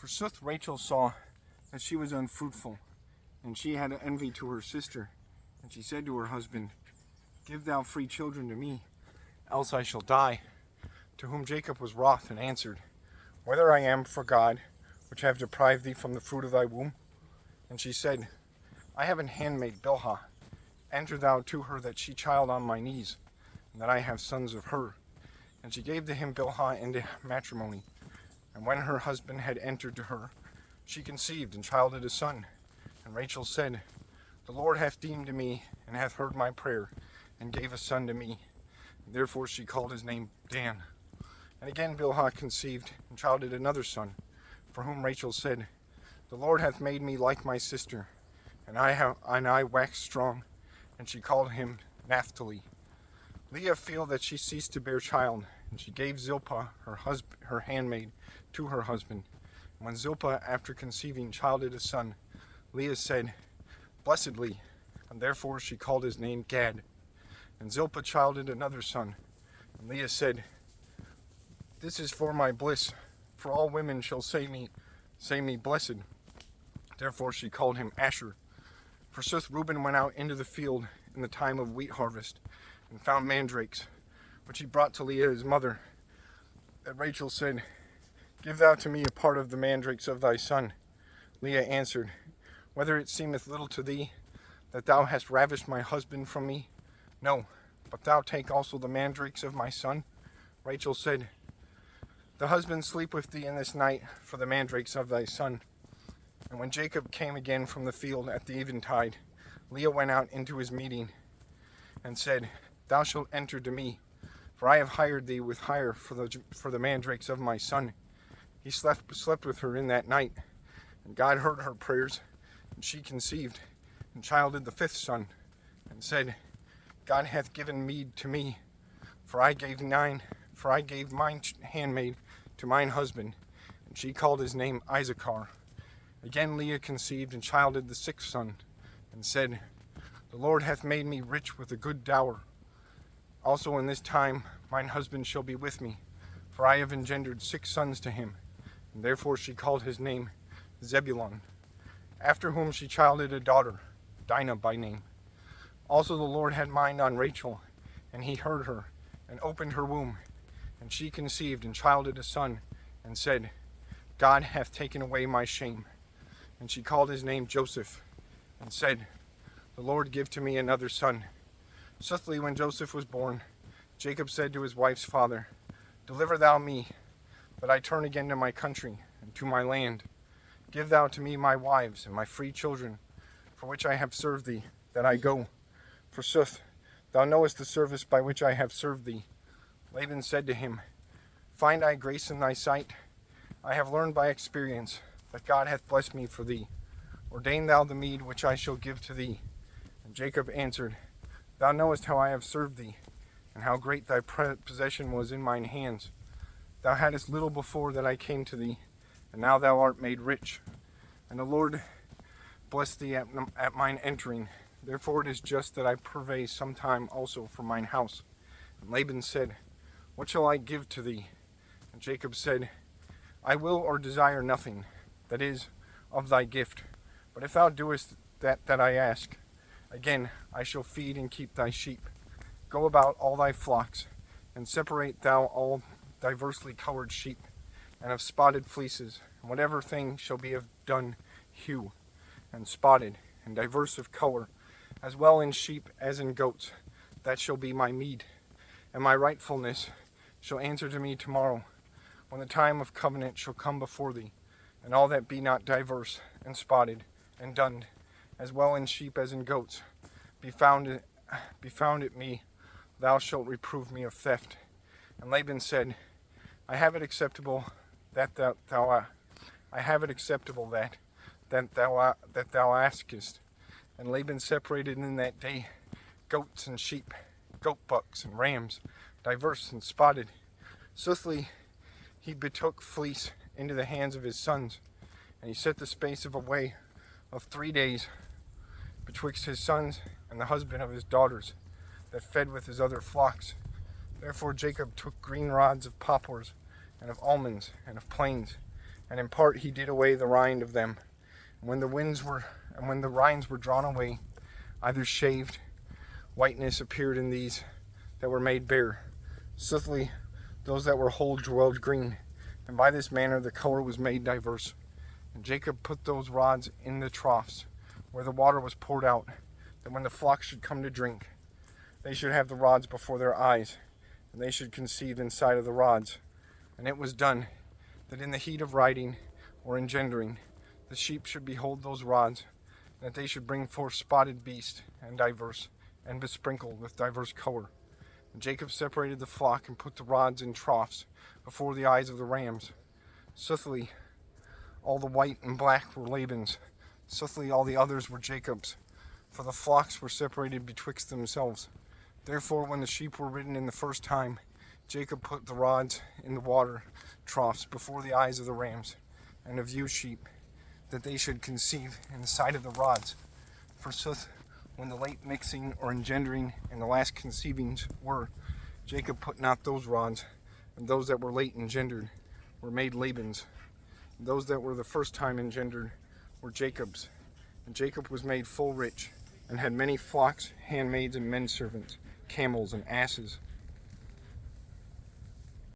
Forsooth Rachel saw that she was unfruitful, and she had envy to her sister. And she said to her husband, Give thou free children to me, else I shall die. To whom Jacob was wroth, and answered, Whether I am for God, which have deprived thee from the fruit of thy womb? And she said, I have an handmaid Bilhah. Enter thou to her that she child on my knees, and that I have sons of her. And she gave to him Bilhah into matrimony. And when her husband had entered to her, she conceived and childed a son. And Rachel said, The Lord hath deemed me, and hath heard my prayer, and gave a son to me. And therefore she called his name Dan. And again Bilhah conceived, and childed another son, for whom Rachel said, The Lord hath made me like my sister, and I waxed strong. And she called him Naphtali. Leah feel that she ceased to bear child, and she gave Zilpah, her handmaid, to her husband. And when Zilpah, after conceiving, childed a son, Leah said, Blessedly, and therefore she called his name Gad. And Zilpah childed another son, and Leah said, This is for my bliss, for all women shall say me blessed. Therefore she called him Asher. Forsooth Reuben went out into the field in the time of wheat harvest, and found mandrakes, which he brought to Leah his mother. And Rachel said, Give thou to me a part of the mandrakes of thy son. Leah answered, Whether it seemeth little to thee, that thou hast ravished my husband from me? No, but thou take also the mandrakes of my son. Rachel said, The husband sleep with thee in this night for the mandrakes of thy son. And when Jacob came again from the field at the eventide, Leah went out into his meeting, and said, Thou shalt enter to me, for I have hired thee with hire for the mandrakes of my son. He slept with her in that night, and God heard her prayers, and she conceived, and childed the fifth son, and said, God hath given meed to me, for I gave mine handmaid to mine husband, and she called his name Issachar. Again Leah conceived, and childed the sixth son, and said, The Lord hath made me rich with a good dower. Also in this time mine husband shall be with me, for I have engendered 6 sons to him. And therefore she called his name Zebulun. After whom she childed a daughter, Dinah by name. Also the Lord had mind on Rachel, and he heard her, and opened her womb. And she conceived, and childed a son, and said, God hath taken away my shame. And she called his name Joseph, and said, The Lord give to me another son. Suddenly when Joseph was born, Jacob said to his wife's father, Deliver thou me, that I turn again to my country, and to my land. Give thou to me my wives, and my free children, for which I have served thee, that I go. Forsooth, thou knowest the service by which I have served thee. Laban said to him, Find I grace in thy sight? I have learned by experience that God hath blessed me for thee. Ordain thou the meed which I shall give to thee. And Jacob answered, Thou knowest how I have served thee, and how great thy possession was in mine hands. Thou hadst little before that I came to thee, and now thou art made rich. And the Lord bless thee at mine entering. Therefore it is just that I purvey some time also for mine house. And Laban said, What shall I give to thee? And Jacob said, I will or desire nothing, that is, of thy gift. But if thou doest that I ask, again I shall feed and keep thy sheep. Go about all thy flocks, and separate thou all diversely colored sheep, and of spotted fleeces, and whatever thing shall be of dun hue, and spotted, and diverse of color, as well in sheep as in goats. That shall be my meed, and my rightfulness shall answer to me tomorrow, when the time of covenant shall come before thee. And all that be not diverse, and spotted, and dunned, as well in sheep as in goats, be found at me, thou shalt reprove me of theft. And Laban said, I have it acceptable that thou askest. And Laban separated in that day goats and sheep, goat bucks and rams, diverse and spotted. Swiftly he betook fleece into the hands of his sons, and he set the space of a way of 3 days betwixt his sons and the husband of his daughters, that fed with his other flocks. Therefore Jacob took green rods of poplars, and of almonds, and of planes, and in part he did away the rind of them. And when the rinds were drawn away, either shaved, whiteness appeared in these that were made bare. Sithly, those that were whole dwelled green, and by this manner the color was made diverse. And Jacob put those rods in the troughs, where the water was poured out, that when the flock should come to drink, they should have the rods before their eyes, and they should conceive inside of the rods. And it was done, that in the heat of riding or engendering, the sheep should behold those rods, and that they should bring forth spotted beasts and diverse, and besprinkled with diverse color. And Jacob separated the flock and put the rods in troughs before the eyes of the rams. Sithly, all the white and black were Laban's. Sithly, all the others were Jacob's, for the flocks were separated betwixt themselves. Therefore, when the sheep were ridden in the first time, Jacob put the rods in the water troughs before the eyes of the rams and of ewe sheep, that they should conceive in the sight of the rods. Forsooth, when the late mixing or engendering and the last conceivings were, Jacob put not those rods, and those that were late engendered were made Laban's. And those that were the first time engendered were Jacob's. And Jacob was made full rich, and had many flocks, handmaids, and menservants, camels, and asses,